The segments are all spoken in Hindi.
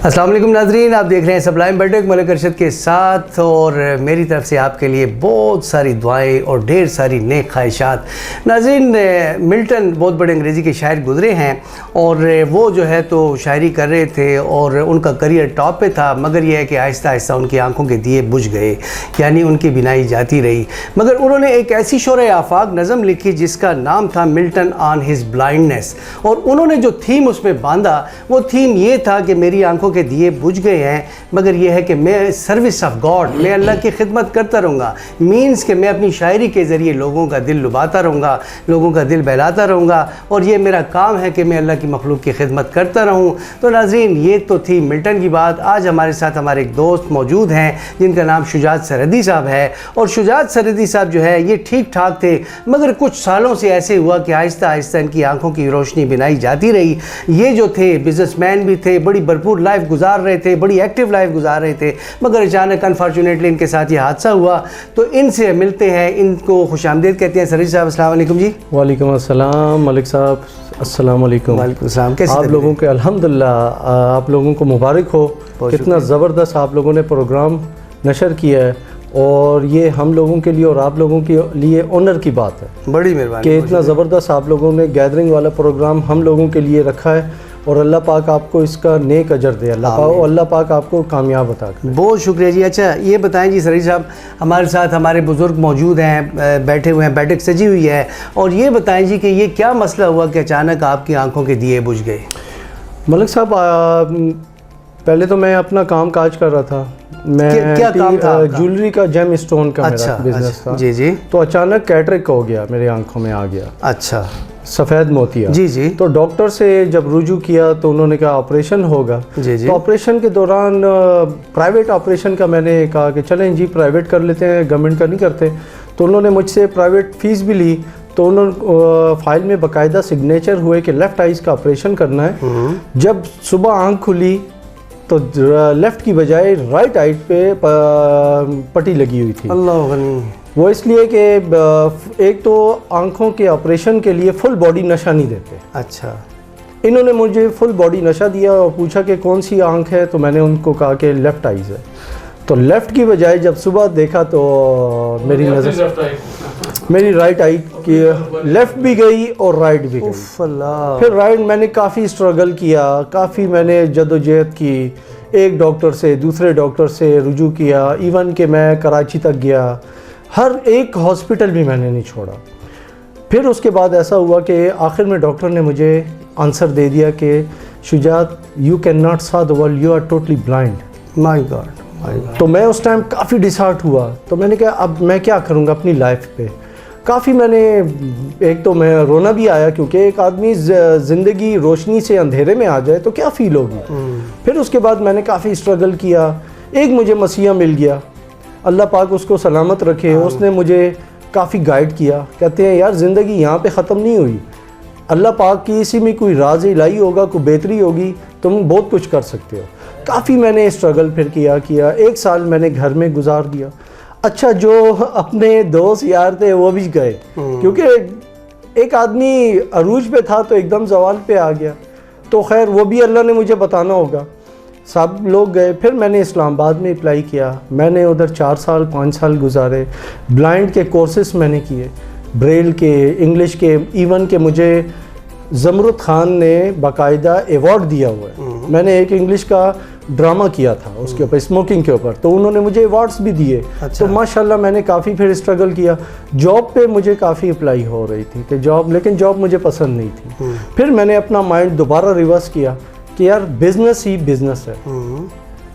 अस्सलाम वालेकुम नाजरीन, आप देख रहे हैं सबलाइम बैठक मलिक अरशद के साथ और मेरी तरफ से आपके लिए बहुत सारी दुआएं और ढेर सारी नेक ख्वाहिशात। नाजरीन, मिल्टन बहुत बड़े अंग्रेज़ी के शायर गुज़रे हैं और वो जो है तो शायरी कर रहे थे और उनका करियर टॉप पे था, मगर यह है कि आहिस्ता आहिस्ता उनकी आंखों के दिए बुझ गए, यानी उनकी बिनाई जाती रही। मगर उन्होंने एक ऐसी शोरे आफाक नज़म लिखी जिसका नाम था मिल्टन ऑन हिज ब्लाइंडनेस, और उन्होंने जो थीम उसमें बांधा वो थीम ये था कि मेरी आंखों के दिए बुझ गए हैं, मगर यह है कि मैं सर्विस ऑफ गॉड, मैं अल्लाह की खिदमत करता रहूँगा। मीन्स कि मैं अपनी शायरी के ज़रिए लोगों का दिल लुभाता रहूँगा, लोगों का दिल बहलाता रहूँगा, और ये मेरा काम है कि मैं अल्लाह की मखलूक की खिदमत करता रहूँ। तो नाज़रीन, ये तो थी मिल्टन की बात। आज हमारे साथ हमारे एक दोस्त मौजूद हैं जिनका नाम शुजात सरहदी साहब है, और शुजात सरहदी साहब जो है ये ठीक ठाक थे, मगर कुछ सालों से ऐसे हुआ कि आहिस्ता आहिस्ता इनकी आंखों की रोशनी बिनाई जाती रही। ये जो थे बिजनेसमैन भी थे, बड़ी भरपूर लाइफ गुजार रहे थे, बड़ी एक्टिव लाइफ गुजार रहे थे, मगर अचानक अनफॉर्चुनेटली इनके साथ ये हादसा हुआ। तो इनसे मिलते हैं, इनको खुशामदीद कहते हैं। सरहदी साहब अस्सलाम वालेकुम जी। वालेकुम अस्सलाम मलिक साहब, अस्सलाम वालेकुम। वालेकुम अस्सलाम। कैसे आप लोगों के अल्हम्दुलिल्लाह, आप लोगों को मुबारक हो, कितना ज़बरदस्त आप लोगों ने प्रोग्राम नशर किया है, और ये हम लोगों के लिए और आप लोगों के लिए ऑनर की बात है। बड़ी मेहरबानी कि इतना ज़बरदस्त आप लोगों ने गैदरिंग वाला प्रोग्राम हम लोगों के लिए रखा है, और अल्लाह पाक आपको इसका नेक अजर दे, अल्लाह पाक आपको कामयाब बता कर। बहुत शुक्रिया जी। अच्छा ये बताएं जी सरहदी साहब, हमारे साथ हमारे बुज़ुर्ग मौजूद हैं, बैठे हुए हैं, बैठक सजी हुई है, और ये बताएं जी कि ये क्या मसला हुआ कि अचानक आपकी आंखों के दिए बुझ गए? मलिक साहब, पहले तो मैं अपना काम काज कर रहा था। मैं क्या काम था? ज्वेलरी का, जेम स्टोन का मेरा बिजनेस था। जी जी। तो अचानक कैटरेक्ट हो गया, मेरे आंखों में आ गया। अच्छा। सफ़ेद मोतिया। जी जी। तो डॉक्टर से जब रुजू किया तो उन्होंने कहा ऑपरेशन होगा। जी जी। तो ऑपरेशन के दौरान प्राइवेट ऑपरेशन का मैंने कहा कि चलें जी प्राइवेट कर लेते हैं, गवर्नमेंट का नहीं करते। तो उन्होंने मुझसे प्राइवेट फ़ीस भी ली। तो उन्होंने फाइल में बाकायदा सिग्नेचर हुए कि लेफ़्ट आइज़ का ऑपरेशन करना है। जब सुबह आँख खुली तो लेफ़्ट की बजाय राइट आई पे पट्टी लगी हुई थी। अल्लाह गनी। वो इसलिए कि एक तो आंखों के ऑपरेशन के लिए फुल बॉडी नशा नहीं देते। अच्छा। इन्होंने मुझे फुल बॉडी नशा दिया और पूछा कि कौन सी आंख है, तो मैंने उनको कहा कि लेफ़्ट आइज़ है। तो लेफ़्ट की बजाय जब सुबह देखा तो मेरी नज़र मेरी राइट आई की लेफ़्ट भी गई और राइट भी गई। फिर राइट मैंने काफ़ी स्ट्रगल किया, काफ़ी मैंने जदोजहद की, एक डॉक्टर से दूसरे डॉक्टर से रुजू किया, इवन कि मैं कराची तक गया, हर एक हॉस्पिटल भी मैंने नहीं छोड़ा। फिर उसके बाद ऐसा हुआ कि आखिर में डॉक्टर ने मुझे आंसर दे दिया कि Shujaat, you can not saw the world, you are totally blind. My god. तो मैं उस टाइम काफ़ी डिसहार्ट हुआ। तो मैंने कहा अब मैं क्या करूँगा अपनी लाइफ पे। काफ़ी मैंने, एक तो मैं रोना भी आया, क्योंकि एक आदमी ज़िंदगी रोशनी से अंधेरे में आ जाए तो क्या फ़ील होगी। फिर उसके बाद मैंने काफ़ी स्ट्रगल किया। एक मुझे मसीहा मिल गया, अल्लाह पाक उसको सलामत रखे, उसने मुझे काफ़ी गाइड किया। कहते हैं यार ज़िंदगी यहाँ पे ख़त्म नहीं हुई, अल्लाह पाक की इसी में कोई राज इलाही होगा, कोई बेहतरी होगी, तुम बहुत कुछ कर सकते हो। काफ़ी मैंने स्ट्रगल फिर किया। एक साल मैंने घर में गुजार दिया। अच्छा, जो अपने दोस्त यार थे वो भी गए, क्योंकि एक आदमी अरूज पे था तो एकदम जवाल पे आ गया। तो खैर वो भी अल्लाह ने मुझे बताना होगा, सब लोग गए। फिर मैंने इस्लामाबाद में अप्लाई किया। मैंने उधर 4 साल 5 साल गुजारे। ब्लाइंड के कोर्सेस मैंने किए, ब्रेल के, इंग्लिश के, इवन के मुझे ज़मरुद खान ने बाकायदा अवार्ड दिया हुआ है। मैंने एक इंग्लिश का ड्रामा किया था उसके ऊपर, स्मोकिंग के ऊपर, तो उन्होंने मुझे अवार्ड्स भी दिए। अच्छा। तो माशाल्लाह मैंने काफ़ी फिर स्ट्रगल किया। जॉब पे मुझे काफ़ी अप्लाई हो रही थी कि जॉब, लेकिन जॉब मुझे पसंद नहीं थी। फिर मैंने अपना माइंड दोबारा रिवर्स किया कि यार बिज़नेस ही बिज़नेस है।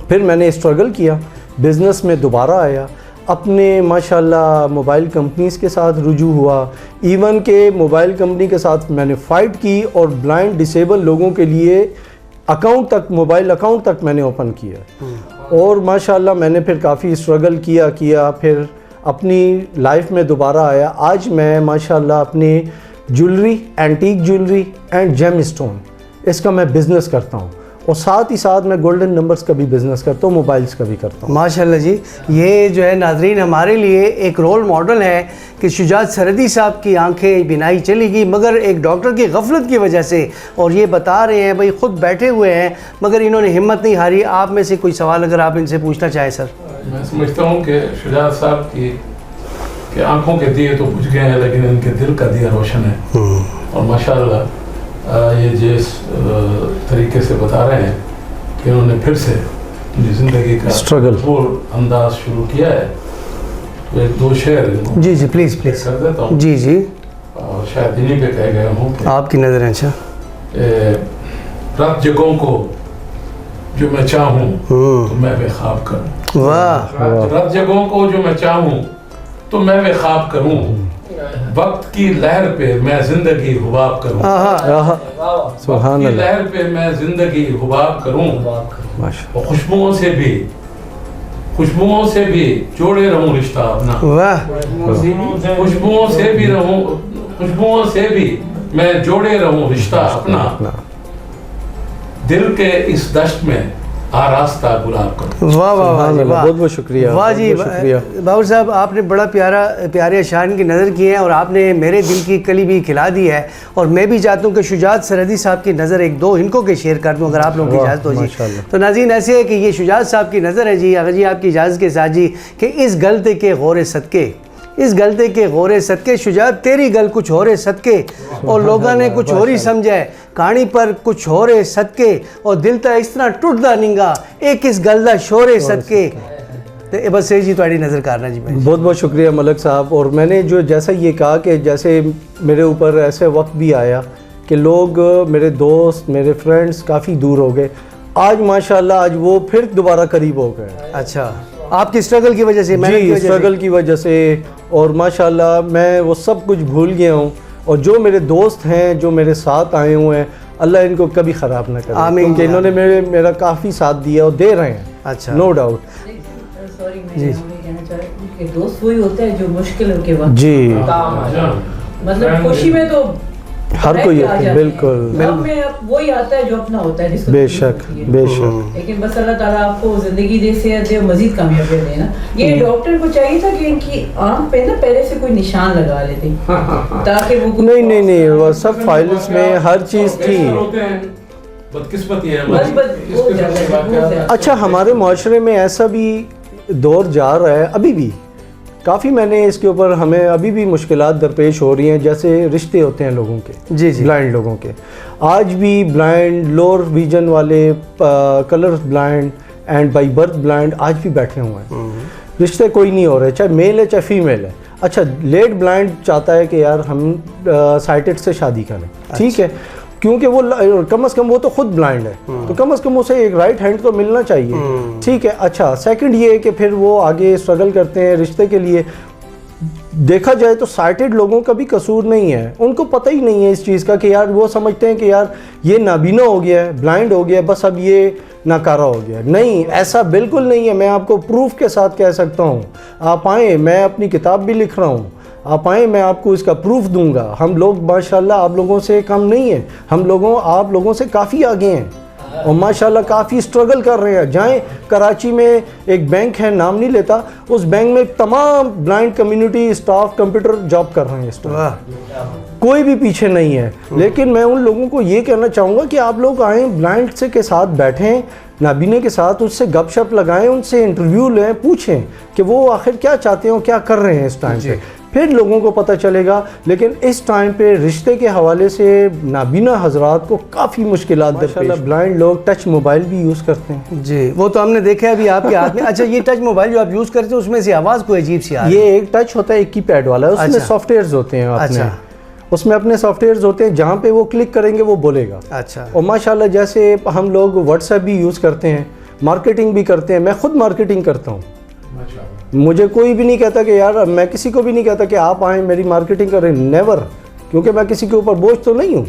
फिर मैंने स्ट्रगल किया, बिज़नेस में दोबारा आया, अपने माशाल्लाह मोबाइल कंपनीज़ के साथ रुजू हुआ, इवन के मोबाइल कंपनी के साथ मैंने फ़ाइट की, और ब्लाइंड डिसेबल लोगों के लिए अकाउंट तक, मोबाइल अकाउंट तक मैंने ओपन किया। और माशाल्लाह मैंने फिर काफ़ी स्ट्रगल किया, फिर अपनी लाइफ में दोबारा आया। आज मैं माशाल्लाह अपनी jewellery, antique jewellery and gem stone, इसका मैं बिज़नेस करता हूँ, और साथ ही साथ मैं गोल्डन नंबर्स का भी बिज़नेस करता हूँ, मोबाइल्स का भी करता हूँ। माशाल्लाह जी, ये जो है नाजरीन हमारे लिए एक रोल मॉडल है कि शुजात सरहदी साहब की आंखें बिनाई चली गई मगर एक डॉक्टर की गफलत की वजह से, और ये बता रहे हैं भाई ख़ुद बैठे हुए हैं मगर इन्होंने हिम्मत नहीं हारी। आप में से कोई सवाल अगर आप इनसे पूछना चाहें सर। मैं समझता हूँ कि शुजात साहब की आंखों के दिए तो बुझ गए हैं लेकिन इनके दिल का दिया रोशन है। और माशाल्लाह ये जिस तरीके से बता रहे हैं कि उन्होंने फिर से अपनी ज़िंदगी का स्ट्रगल अंदाज शुरू किया है, तो एक दो शेर जी जी प्लीज़ प्लीज़ कर देता हूँ। जी जी, और शायद इन्हीं पे कह गया हूँ कि आपकी नज़र है। अच्छा, रात जगहों को जो मैं चाहूँ तो मैं बेख्वाब करूँ। वाह, रात जगहों को जो मैं चाहूँ तो मैं बेख्वाब करूँ, वक्त की लहर पे मैं जिंदगी हुबाब करूँ, सुभान की अल्लाह, लहर पे मैं जिंदगी हुबाब करूँ, माशा और खुशबुओं से भी जोड़े रहूँ रिश्ता अपना, वाह, खुशबुओं से भी मैं जोड़े रहूँ रिश्ता अपना, दिल के इस दश्त में आरास्ता गुलाब करूँ। वाह वाह वाह जी, वाह, बहुत बहुत शुक्रिया, वाह जी, बहुत शुक्रिया। बाबर साहब आपने बड़ा प्यारे अशान की नज़र की है और आपने मेरे दिल की कली भी खिला दी है। और मैं भी चाहता हूँ कि शुजात सरहदी साहब की नज़र एक दो इनको के शेयर कर दूँ अगर आप लोगों की इजाज़त हो जी। माशाल्लाह। तो नाज़रीन ऐसे है कि ये शुजात साहब की नज़र है जी, अगर जी आपकी इजाज़त के साथ जी, कि इस गलते के गौरे सदके, इस गलते के गौरे सदके, शुजात तेरी गल कुछ हो रे सदके, और लोगों ने कुछ और ही समझा है, कहानी पर कुछ हो रे सदके, और दिल ता इस तरह टुटदा निंगा एक इस गल दा शोरे सदके। तो बस जी थोड़ी नज़र करना जी भाई। बहुत बहुत शुक्रिया मलक साहब। और मैंने जो जैसा ये कहा कि जैसे मेरे ऊपर ऐसे वक्त भी आया कि लोग, मेरे दोस्त, मेरे फ्रेंड्स काफ़ी दूर हो गए, आज माशाल्लाह आज वो फिर दोबारा करीब हो गए। अच्छा, आपकी स्ट्रगल की वजह से, जी, स्ट्रगल की वजह से, और माशाल्लाह मैं वो सब कुछ भूल गया हूँ। और जो मेरे दोस्त हैं, जो मेरे साथ आए हुए हैं, अल्लाह इनको कभी ख़राब ना करे, आमीन। क्योंकि इन्होंने मेरा काफ़ी साथ दिया और दे रहे हैं। अच्छा, नो डाउट। सॉरी, मैं ये कहना चाह रही हूँ कि दोस्त वही होते हैं जो मुश्किल के वक्त जी, काम आ जाए। मतलब खुशी में तो हर कोई होता है, बिल्कुल, गम में अब वही आता है जो अपना होता है, जिसको बेशक बेशक। लेकिन बस अल्लाह ताला आपको जिंदगी दे, सेहत दे, मजीद कामयाबी दे ना। ये डॉक्टर को चाहिए था कि इनकी आंख पे ना पहले से कोई निशान लगा लेते ताकि वो नहीं, वो सब फाइल्स में हर चीज़ थी। बदकिस्मती है। अच्छा, हमारे माशरे में ऐसा भी दौर जा रहा है अभी भी, काफ़ी मैंने इसके ऊपर, हमें अभी भी मुश्किलात दरपेश हो रही हैं। जैसे रिश्ते होते हैं लोगों के, जी जी, ब्लाइंड लोगों के, आज भी ब्लाइंड, लोअर विजन वाले, colour blind and by birth blind आज भी बैठे हुए हैं। रिश्ते कोई नहीं हो रहे, चाहे मेल है चाहे फीमेल है। अच्छा, लेट ब्लाइंड चाहता है कि यार हम साइटेड से शादी करें, ठीक है, क्योंकि वो कम से कम वो तो खुद ब्लाइंड है, तो कम से कम उसे एक राइट हैंड तो मिलना चाहिए, ठीक है। अच्छा, सेकंड ये है कि फिर वो आगे स्ट्रगल करते हैं रिश्ते के लिए। देखा जाए तो साइटेड लोगों का भी कसूर नहीं है, उनको पता ही नहीं है इस चीज़ का कि यार वो समझते हैं कि यार ये नाबीना हो गया है, ब्लाइंड हो गया, बस अब ये नाकारा हो गया। नहीं, ऐसा बिल्कुल नहीं है। मैं आपको प्रूफ के साथ कह सकता हूँ, आप आएँ, मैं अपनी किताब भी लिख रहा हूँ, आप आएँ, मैं आपको इसका प्रूफ दूंगा। हम लोग माशाल्लाह आप लोगों से कम नहीं है, आप लोगों से काफ़ी आगे हैं और माशाल्लाह काफ़ी स्ट्रगल कर रहे हैं। जाएं, कराची में एक बैंक है, नाम नहीं लेता, उस बैंक में तमाम blind community staff computer job कर रहे हैं इस टाइम, कोई भी पीछे नहीं है। लेकिन मैं उन लोगों को ये कहना चाहूँगा कि आप लोग आएँ, ब्लाइंड से के साथ बैठें, नाबीने के साथ उससे गपशप लगाएं, उनसे इंटरव्यू लें, पूछें कि वो आखिर क्या चाहते हैं, क्या कर रहे हैं इस टाइम पे, फिर लोगों को पता चलेगा। लेकिन इस टाइम पे रिश्ते के हवाले से नाबीना हजरात को काफ़ी मुश्किलात दरपेश। ब्लाइंड लोग टच मोबाइल भी यूज़ करते हैं जी, वो तो हमने देखा है अभी आपके हाथ में। अच्छा, ये टच मोबाइल जो आप यूज़ करते हैं उसमें से आवाज़ कोई अजीब सी आ रही है। ये एक टच होता है, एक कीपैड वाला है, उसमें अच्छा, सॉफ्टवेयर्स होते हैं अपने, अच्छा, उसमें अपने सॉफ्टवेयर्स होते हैं, जहाँ पे वो क्लिक करेंगे वो बोलेगा। अच्छा, और माशाल्लाह जैसे हम लोग व्हाट्सएप भी यूज़ करते हैं, मार्केटिंग भी करते हैं, मैं खुद मार्केटिंग करता हूँ। मुझे कोई भी नहीं कहता कि यार, मैं किसी को भी नहीं कहता कि आप आएँ मेरी मार्केटिंग करें, नेवर, क्योंकि मैं किसी के ऊपर बोझ तो नहीं हूँ,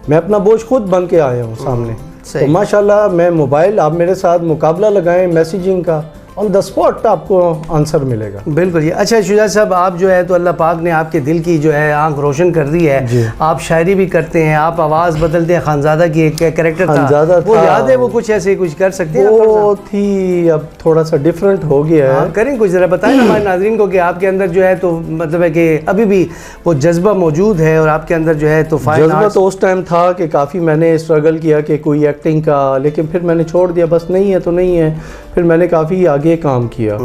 मैं अपना बोझ खुद बन के आया हूँ सामने। तो माशाल्लाह मैं मोबाइल, आप मेरे साथ मुकाबला लगाएं मैसेजिंग का, ऑन द स्पॉट आपको आंसर मिलेगा। बिल्कुल जी। अच्छा शुजा साहब, आप जो है तो अल्लाह पाक ने आपके दिल की जो है आंख रोशन कर दी है। आप शायरी भी करते हैं, आप आवाज़ बदलते हैं। खानजादा की एक कैरेक्टर खानजादा था, वो याद है? वो कुछ ऐसे कुछ कर सकते हैं? वो थी, अब थोड़ा सा डिफरेंट हो गया है। करें कुछ ज़रा बताएं ना हमारे नाज़रीन को कि आपके अंदर जो है तो मतलब है कि अभी भी वो जज्बा मौजूद है और आपके अंदर जो है तो जज्बा तो उस टाइम था कि काफ़ी मैंने स्ट्रगल किया कि कोई एक्टिंग का, लेकिन फिर मैंने छोड़ दिया, बस नहीं है तो नहीं है। फिर मैंने काफ़ी आगे काम किया,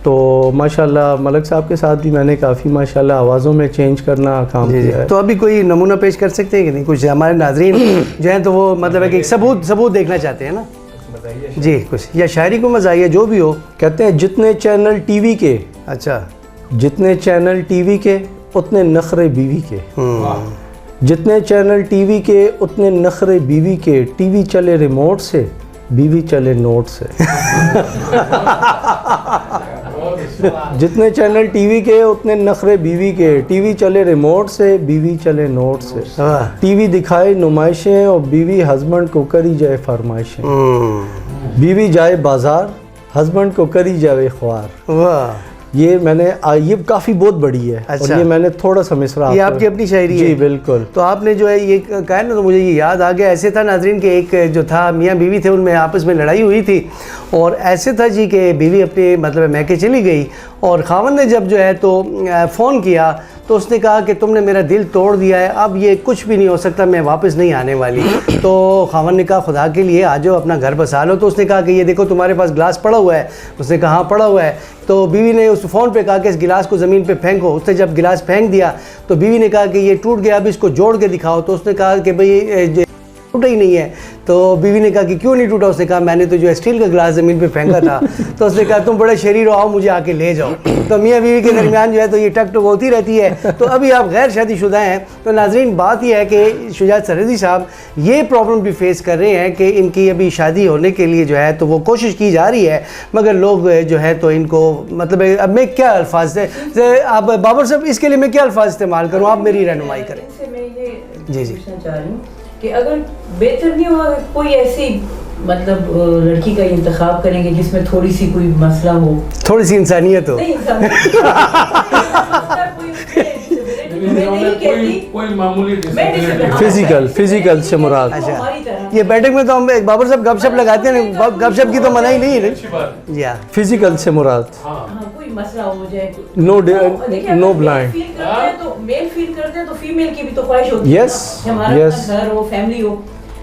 तो माशाल्लाह मलक साहब के साथ भी मैंने काफ़ी माशाल्लाह आवाज़ों में चेंज करना काम किया है। तो अभी कोई नमूना पेश कर सकते हैं कि नहीं? कुछ हमारे नाज़रीन जो हैं तो वो मतलब है कि सबूत देखना चाहते हैं ना जी, कुछ या शायरी को मज़ा आइए जो भी हो। कहते हैं जितने चैनल टीवी के, अच्छा, जितने चैनल टीवी के उतने नखरे बीवी के, जितने चैनल टीवी के उतने नखरे बीवी के, टीवी चले रिमोट से, बीवी चले नोट से। जितने चैनल टीवी के उतने नखरे बीवी के, टीवी चले रिमोट से, बीवी चले नोट से। टीवी दिखाए नुमाइशें और बीवी हस्बैंड को करी जाए फरमाइशें। बीवी जाए बाजार, हस्बैंड को करी जाए ख्वार। वाह, ये मैंने ये काफ़ी बहुत बड़ी है। अच्छा। और ये मैंने थोड़ा सा मिसरा, ये आपकी अपनी शायरी है? जी बिल्कुल। तो आपने जो है ये कहा ना, तो मुझे ये याद आ गया। ऐसे था नाजरीन के एक जो था मियाँ बीवी थे, उनमें आपस में लड़ाई हुई थी और ऐसे था जी कि बीवी अपने मतलब मैके चली गई और खावन ने जब जो है तो फ़ोन किया तो उसने कहा कि तुमने मेरा दिल तोड़ दिया है, अब ये कुछ भी नहीं हो सकता, मैं वापस नहीं आने वाली। तो खावन ने कहा खुदा के लिए आ जाओ, अपना घर बसा लो। तो उसने कहा कि ये देखो तुम्हारे पास गिलास पड़ा हुआ है। उसने कहा हाँ पड़ा हुआ है। तो बीवी ने उस फ़ोन पे कहा कि इस गिलास को ज़मीन पे फेंको। उसने जब गिलास फेंक दिया तो बीवी ने कहा कि ये टूट गया, अब इसको जोड़ के दिखाओ। तो उसने कहा कि भाई टूटा ही नहीं है। तो बीवी ने कहा कि क्यों नहीं टूटा? उसने कहा मैंने तो जो स्टील का गिलास ज़मीन पे फेंका था। तो उसने कहा तुम बड़े शरीर हो, आओ मुझे आके ले जाओ। तो मियाँ बीवी के दरमियान जो है तो ये टक टक होती रहती है। तो अभी आप गैर शादीशुदा हैं। तो नाजरीन बात यह है कि शुजात सरहदी साहब ये प्रॉब्लम भी फेस कर रहे हैं कि इनकी अभी शादी होने के लिए जो है तो वो कोशिश की जा रही है, मगर लोग जो है तो इनको मतलब अब मैं क्या अल्फाज से आप बाबर साहब इसके लिए मैं क्या अल्फाज इस्तेमाल करूँ, आप मेरी रहनुमाई करें। जी जी पूछना चाह रही हूँ कि अगर बेहतर नहीं हुआ कोई ऐसी मतलब लड़की का इंतखाब करेंगे जिसमें थोड़ी सी कोई मसला हो, थोड़ी सी इंसानियत हो। नहीं कोई मामूली फिजिकल से मुराद। अच्छा, ये बैठक में तो हम बाबर साहब गपशप लगाते हैं, गपशप की तो मना ही नहीं है जी। फिजिकल से मुराद कोई मसला हो जाए, नो ब्लाइंड। तो मेल फील करते हैं तो फीमेल की भी तो ख्वाहिश होती है यस हमारा घर हो, फैमिली हो।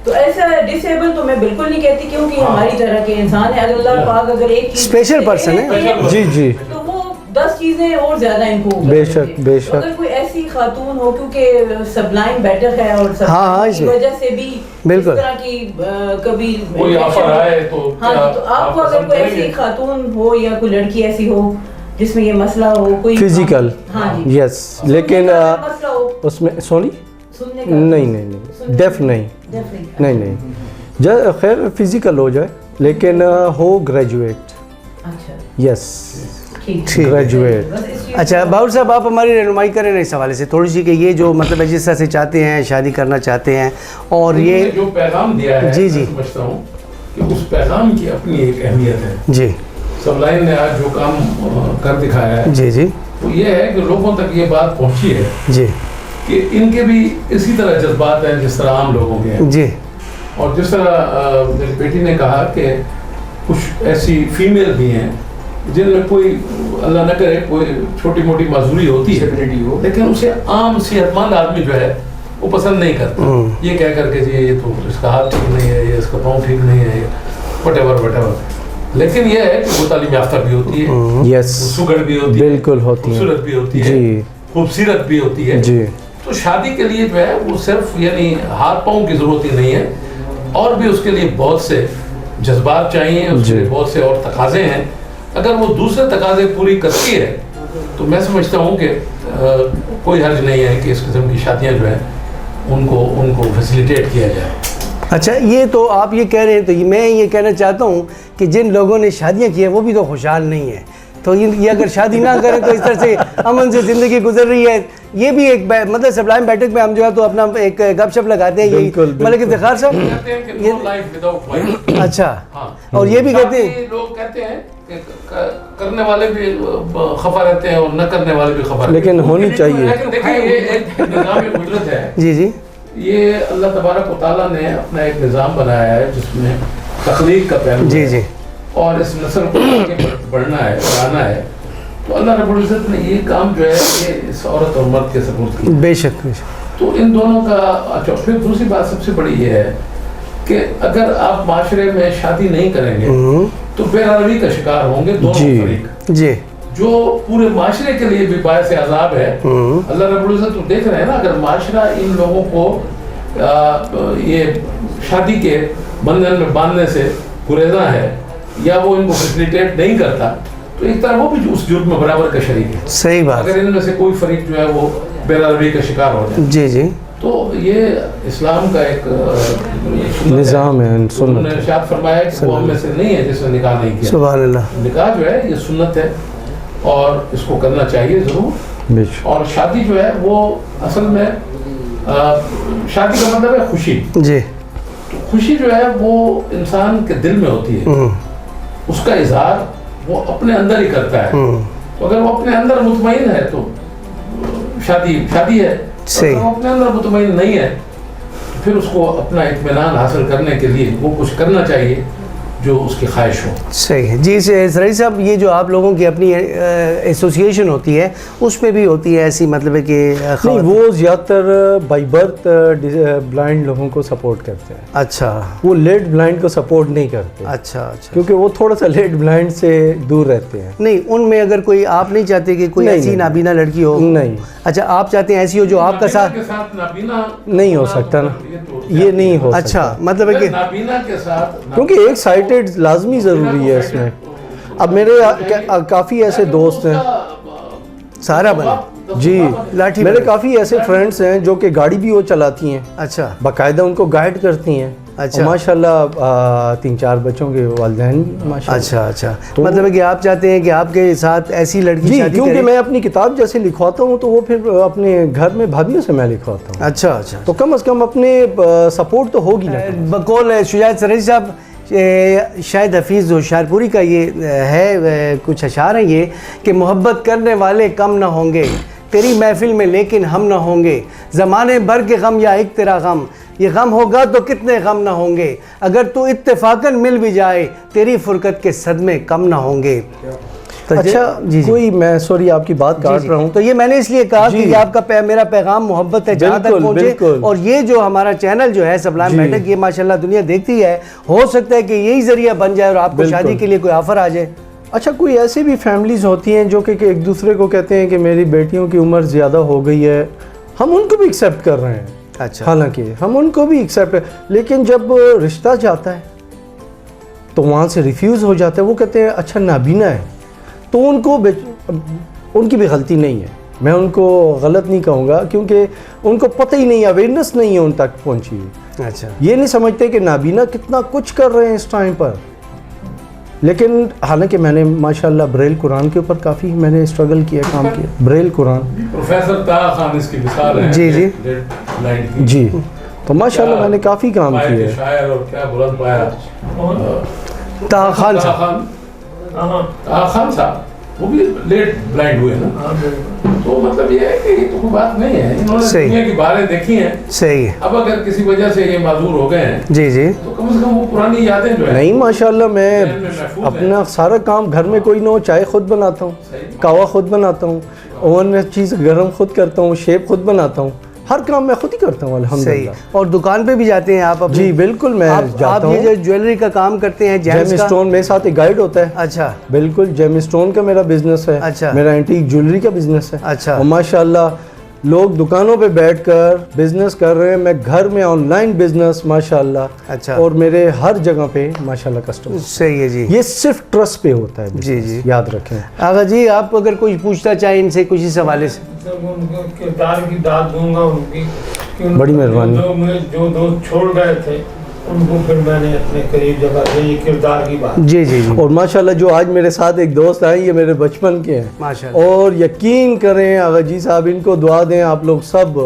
तो ऐसा डिसेबल तो मैं बिल्कुल नहीं कहती क्योंकि हमारी तरह के इंसान है। अल्लाह पाक अगर एक चीज स्पेशल पर्सन है जी जी, तो वो 10 चीजें और ज्यादा इनको बेशक बेशक। अगर कोई ऐसी खातून हो क्योंकि सबलाइन बेटर है और हाँ, की वजह से भी बिल्कुल इस तरह की कभी कोई ऑफर आए तो हाँ, तो आपको अगर कोई ऐसी खातून हो या कोई लड़की ऐसी हो जिसमें ये मसला हो, कोई फिजिकल, हाँ जी यस, लेकिन मसला हो उसमें सॉरी सुनने का नहीं डेफ नहीं खैर फिजिकल हो जाए लेकिन हो ग्रेजुएट। अच्छा यस ठीक ग्रेजुएट। अच्छा बाबर साहब आप हमारी रहनुमाई करें ना इस हवाले से थोड़ी सी कि ये जो मतलब है जिस तरह से चाहते हैं शादी करना चाहते हैं और ये जो पैगाम दिया है जी जी मैं समझता हूँ कि उस पैगाम की अपनी एक अहमियत है। जी सबलाइन ने आज जो काम कर दिखाया है जी जी वो ये है कि लोगों तक ये बात पहुँची है जी कि इनके भी इसी तरह जज्बात हैं जिस तरह आम लोगों के हैं। जी और जिस तरह मेरी बेटी ने कहा कि कुछ ऐसी फीमेल भी हैं जिनमें कोई अल्लाह न करे कोई छोटी मोटी मजबूरी होती है लेकिन उसे आम सेहतमंद आदमी जो है वो पसंद नहीं करता। ये कह करके जी ये तो इसका हाथ ठीक नहीं है, ये इसका पाँव ठीक नहीं है, वटेवर। लेकिन ये है कि वो तालीम याफ्ता भी होती है, यस सुगड़ भी होती है, बिल्कुल होती है, खूबसूरत भी होती है, खूबसूरत भी होती है जी। तो शादी के लिए जो है वो सिर्फ यानी हाथ पाँव की ज़रूरत ही नहीं है और भी उसके लिए बहुत से जज्बात चाहिए, उसके लिए बहुत से और तकाजे हैं। अगर वो दूसरे तकाजे पूरी करती है तो मैं समझता हूँ कि कोई हर्ज नहीं है कि इस किस्म की शादियाँ जो हैं उनको फैसिलिटेट किया जाए। अच्छा ये तो आप ये कह रहे हैं तो मैं ये कहना चाहता हूँ कि जिन लोगों ने शादियाँ की हैं वो भी तो खुशहाल नहीं है। तो ये अगर शादी ना करें तो इस तरह से अमन से ज़िंदगी गुजर रही है। ये भी एक मतलब सबलाइन बैठक में हम जो है तो अपना एक गपशप लगाते हैं यही मलिक इफ्तिखार साहब ये अच्छा हाँ। और ये भी कहते हैं लोग कहते हैं कि करने वाले भी खफा रहते हैं और न करने वाले भी खफा रहते हैं, लेकिन होनी चाहिए। लेकिन देखिए ये एक निज़ाम कुदरत है। जी जी ये अल्लाह तबारक व तआला ने अपना एक निज़ाम बनाया है जिसमें तख्लीक का पहलू जी है जी और इस नस्ल को आगे बढ़ना है, बढ़ाना है। तो अल्लाह रब्बुल इज़्ज़त ने ये काम जो है ये इस औरत और मर्द के सबूत किया। बेशक बेशक। तो इन दोनों का अच्छा। फिर दूसरी बात सबसे बड़ी ये है कि अगर आप माशरे में शादी नहीं करेंगे तो बेरहमी का शिकार होंगे दोनों जी। फरीक, जी जो पूरे माशरे के लिए भी बायस अज़ाब है। अल्लाह रब्बुल इज़्ज़त तो देख रहे हैं ना, अगर माशरा इन लोगों को ये शादी के बंधन में बांधने से गुरेज़ा है या वो इनको फैसिलिटेट नहीं करता तो एक तरह वो भी उस जुर्म में बराबर का शरीक है। सही बात। अगर इनमें से कोई फरीक जो है वो बेरहमी का शिकार हो जाए जी जी तो ये इस्लाम का एक निज़ाम है, उन्होंने सुन्नत है। इरशाद फरमाया कि वो हम में से नहीं है जिसने निकाह नहीं किया। सुभान अल्लाह। निकाह जो है ये सुन्नत है और इसको करना चाहिए ज़रूर। बेशक। और शादी जो है वो असल में शादी का मतलब है खुशी। जी तो खुशी जो है वो इंसान के दिल में होती है, उसका इजहार वो अपने अंदर ही करता है। तो अगर वो अपने अंदर मुतमईन है तो शादी है। सही। अगर वो अपने अंदर मुतमईन नहीं है तो फिर उसको अपना इत्मीनान हासिल करने के लिए वो कुछ करना चाहिए जो उसकी ख्वाहिश हो। सही है जी। सराई साहब ये जो आप लोगों की अपनी एसोसिएशन होती है उसमें भी होती है ऐसी मतलब है कि नहीं, वो ज़्यादातर बाई बर्थ ब्लाइंड लोगों को सपोर्ट करते हैं। अच्छा वो लेट ब्लाइंड को सपोर्ट नहीं करते अच्छा अच्छा। क्योंकि वो थोड़ा सा लेट ब्लाइंड से दूर रहते हैं। नहीं उनमें अगर कोई आप नहीं चाहते कि कोई नहीं, ऐसी नहीं। नाबीना लड़की हो? नहीं। अच्छा आप चाहते हैं ऐसी हो जो आपका नाबीना साथ के साथ नाबीना नहीं हो सकता ना, ये नहीं हो अच्छा सकता मतलब है कि नाबीना के साथ क्योंकि एक साइटेड लाजमी ज़रूरी है इसमें। अब मेरे काफ़ी ऐसे दोस्त हैं सारा बना जी, लाठी मेरे बना। काफ़ी ऐसे फ्रेंड्स हैं जो कि गाड़ी भी वो चलाती हैं, अच्छा बाकायदा उनको गाइड करती हैं। अच्छा। और माशाल्लाह 3-4 बच्चों के वालिदैन भी माशाल्लाह। अच्छा अच्छा। तो मतलब है कि आप चाहते हैं कि आपके साथ ऐसी लड़की जी, शादी क्योंकि करे? मैं अपनी किताब जैसे लिखवाता हूँ तो वो फिर अपने घर में भाभियों से मैं लिखवाता हूँ, अच्छा अच्छा। तो कम से कम अपने सपोर्ट तो होगी ना। बकौल शुजात सराई साहब शायद हफीज़ होशियारपुरी का ये है कुछ अशार हैं ये कि मोहब्बत करने वाले कम ना होंगे तेरी महफिल में लेकिन हम ना होंगे, ज़माने भर के गम या एक तेरा गम, ये गम होगा तो कितने गम ना होंगे, अगर तू इत्तेफाकन मिल भी जाए तेरी फुरकत के सदमे कम ना होंगे। तो अच्छा जी जी। कोई मैं सॉरी आपकी बात काट रहा हूँ। तो ये मैंने इसलिए कहा जी। कि आपका मेरा पैगाम मोहब्बत है जहाँ तक बिल्कुल, पहुँचे। बिल्कुल। और ये जो हमारा चैनल जो है सबलाम जी। बैठक ये माशाल्लाह दुनिया देखती है, हो सकता है कि यही जरिया बन जाए और आपको बिल्कुल। शादी के लिए कोई ऑफर आ जाए। अच्छा, कोई ऐसी भी फैमिलीज़ होती हैं जो कि एक दूसरे को कहते हैं कि मेरी बेटियों की उम्र ज़्यादा हो गई है, हम उनको भी एक्सेप्ट कर रहे हैं। अच्छा। हालांकि हम उनको भी एक्सेप्ट, लेकिन जब रिश्ता जाता है तो वहाँ से रिफ्यूज़ हो जाता है। वो कहते हैं अच्छा नाबीना है, तो उनकी भी गलती नहीं है, मैं उनको गलत नहीं कहूँगा क्योंकि उनको पता ही नहीं है, अवेयरनेस नहीं है उन तक पहुँची हुई। अच्छा ये नहीं समझते कि नाबीना कितना कुछ कर रहे हैं इस टाइम पर। लेकिन हालांकि मैंने माशाल्लाह ब्रेल कुरान के ऊपर काफ़ी मैंने स्ट्रगल किया, काम किया। ब्रेल कुरान प्रोफेसर ताहा खान इसकी मिसाल है। जी, जी। लाइन की जी, तो माशाल्लाह मैंने काफ़ी काम पाए किया के है। शायर और क्या बुलंद पाया ताहा खान साहब। ताहा खान साहब वो भी लेट ब्लाइंड हुए ना, तो मतलब ये है कि ये तो कोई बात नहीं है, इन्होंने सही। दुनिया की बारें देखी हैं। सही है। अब अगर किसी वजह से ये माजूर हो गए हैं जी जी। तो कम से कम वो पुरानी यादें जो है नहीं माशाल्लाह ज़हन में मैं महफूज अपना सारा काम घर में कोई ना हो, चाय खुद बनाता हूँ, सही। कावा खुद बनाता हूँ, ओवन में चीज़ गर्म खुद करता हूँ, शेप खुद बनाता हूँ, हर काम मैं खुद ही करता हूँ सही। अल्हम्दुलिल्लाह। और दुकान पे भी जाते हैं आप अपनी? जी बिल्कुल, मैं आप जाता ये हूँ। जो ज्वेलरी का काम करते हैं जेम जेम्स का? स्टोन मेरे साथ एक गाइड होता है। अच्छा बिल्कुल, जेम स्टोन का मेरा बिजनेस है। अच्छा। मेरा एंटीक ज्वेलरी का बिजनेस है। अच्छा। और माशाल्लाह लोग दुकानों पे बैठकर बिजनेस कर रहे हैं, मैं घर में ऑनलाइन बिजनेस माशाल्लाह। अच्छा। और मेरे हर जगह पे माशाल्लाह कस्टमर। सही है जी। ये सिर्फ ट्रस्ट पे होता है जी, business, जी। याद रखें। आगा जी आप अगर कुछ पूछना चाहें इनसे कुछ इस हवाले से? सब उनके किरदार की दाद दूंगा उनकी कि उन- बड़ी मेहरबानी। जो दोस्त छोड़ गए थे उनको फिर मैंने अपने करीब जगह दी, ये किरदार की बात। जी जी जी। और माशाल्लाह जो आज मेरे साथ एक दोस्त आए, ये मेरे बचपन के हैं माशाल्लाह। और यकीन करें आगा जी साहब, इनको दुआ दें आप लोग सब,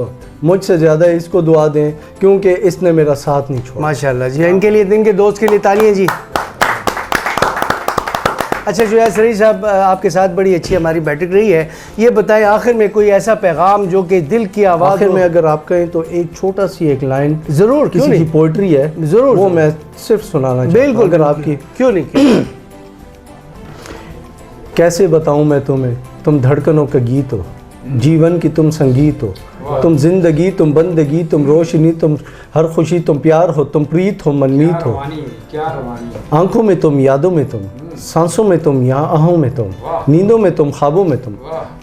मुझसे ज़्यादा इसको दुआ दें क्योंकि इसने मेरा साथ नहीं छोड़ा। माशाल्लाह जी। इनके लिए, इनके दोस्त के लिए तालियां जी। अच्छा शुजात सरीर साहब, आपके साथ बड़ी अच्छी हमारी बैठक रही है। ये बताएं आखिर में कोई ऐसा पैगाम जो कि दिल की आवाज़ आखिर में अगर आप कहें तो एक छोटा सी एक लाइन ज़रूर, क्यों किसी की नहीं, पोइट्री है, ज़रूर वो मैं सिर्फ सुनाना चाहता हूं। बिल्कुल, अगर आपकी क्यों नहीं। कैसे बताऊं मैं तुम्हें, तुम धड़कनों का गीत हो, जीवन की तुम संगीत हो, तुम जिंदगी, तुम बंदगी, तुम रोशनी, तुम हर खुशी, तुम प्यार हो, तुम प्रीत हो, मनमीत हो। आंखों में तुम, यादों में तुम, सांसों में तुम, यहाँ आहों में तुम, नींदों में तुम, ख्वाबों में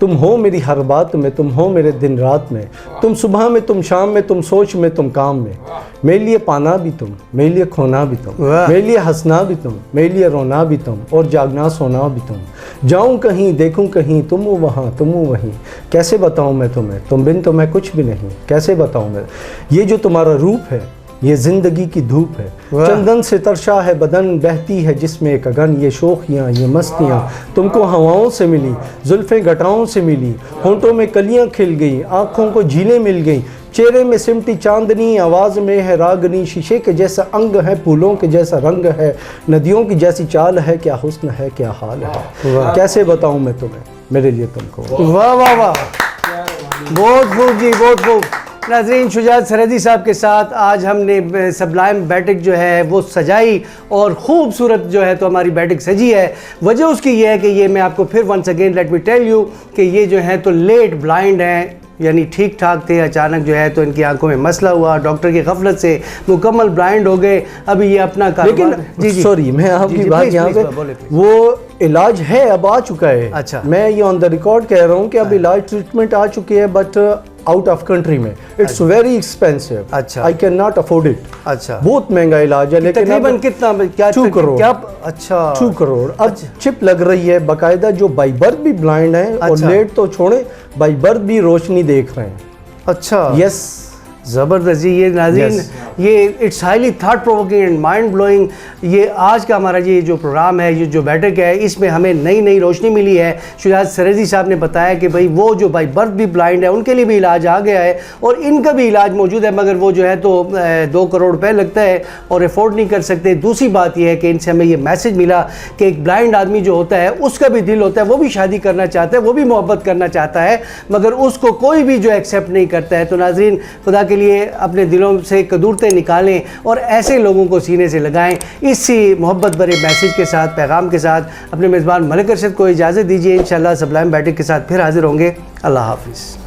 तुम हो मेरी हर बात में, तुम हो मेरे दिन रात में, तुम सुबह में, तुम शाम में, तुम सोच में, तुम काम में। मेरे लिए पाना भी तुम, मेरे लिए खोना भी तुम, मेरे लिए हंसना भी तुम, मेरे लिए रोना भी तुम, और जागना सोना भी तुम। जाऊं कहीं, देखूं कहीं, तुम हो वहाँ, तुम हो वहीं। कैसे बताऊं मैं तुम्हें, तुम बिन तो मैं कुछ भी नहीं। कैसे बताऊं मैं, ये जो तुम्हारा रूप है, ये जिंदगी की धूप है। चंदन से तरशा है बदन, बहती है जिसमें एक अगन। ये शोखियाँ, ये मस्तियाँ तुमको हवाओं से मिली, जुल्फ़ें घटाओं से मिली, होंठों में कलियाँ खिल गई, आँखों को झीलें मिल गई, चेहरे में सिमटी चांदनी, आवाज़ में है रागनी। शीशे के जैसा अंग है, फूलों के जैसा रंग है, नदियों की जैसी चाल है, क्या हुस्न है, क्या हाल है। कैसे बताऊँ मैं तुम्हें, मेरे लिए तुमको। वाह वाह वाह, बहुत खूब जी, बहुत खूब। नाज़रीन, शुजात सरहदी साहब के साथ आज हमने सबलाइम बैठक जो है वो सजाई और ख़ूबसूरत जो है तो हमारी बैठक सजी है। वजह उसकी ये है कि ये मैं आपको फिर once again let me tell you कि ये जो है तो लेट ब्लाइंड हैं, यानी ठीक ठाक थे, अचानक जो है तो इनकी आंखों में मसला हुआ, डॉक्टर की गफलत से मुकम्मल ब्लाइंड हो गए। अभी ये अपना लेकिन सॉरी, मैं आपकी बात यहाँ पे, वो इलाज है, अब आ चुका है। अच्छा, मैं ये ऑन द रिकॉर्ड कह रहा हूँ कि अब इलाज ट्रीटमेंट आ चुकी है, बट आउट ऑफ कंट्री में इट्स वेरी एक्सपेंसिव। अच्छा, I can not afford it. अच्छा, बहुत महंगा इलाज है। लेकिन तकरीबन कितना, क्या 2 करोड़ क्या? अच्छा, 2 करोड़। अब चिप लग रही है बाकायदा, जो बाई बर्थ भी ब्लाइंड है और लेट तो छोड़े, बाई बर्थ भी रोशनी देख रहे हैं। अच्छा, यस, ज़बरदस्त जी। ये नाज़रीन, ये it's highly thought provoking and mind blowing. ये आज का हमारा ये जो प्रोग्राम है, ये जो बैठक है, इसमें हमें नई नई रोशनी मिली है। शुजात सरहदी साहब ने बताया कि भाई वो जो बाई बर्थ भी ब्लाइंड है उनके लिए भी इलाज आ गया है और इनका भी इलाज मौजूद है, मगर वो जो है तो 2 करोड़ रुपये लगता है और अफोर्ड नहीं कर सकते। दूसरी बात यह है कि इनसे हमें ये मैसेज मिला कि एक ब्लाइंड आदमी जो होता है उसका भी दिल होता है, वो भी शादी करना चाहता है, वो भी मोहब्बत करना चाहता है, मगर उसको कोई भी जो एक्सेप्ट नहीं करता है। तो नाज़रीन, खुदा के लिए अपने दिलों से कदूरतें निकालें और ऐसे लोगों को सीने से लगाएं। इसी मोहब्बत भरे मैसेज के साथ, पैगाम के साथ अपने मेज़बान मलिक अरशद को इजाज़त दीजिए। इंशाअल्लाह सबलाइम बैठक के साथ फिर हाजिर होंगे। अल्लाह हाफिज़।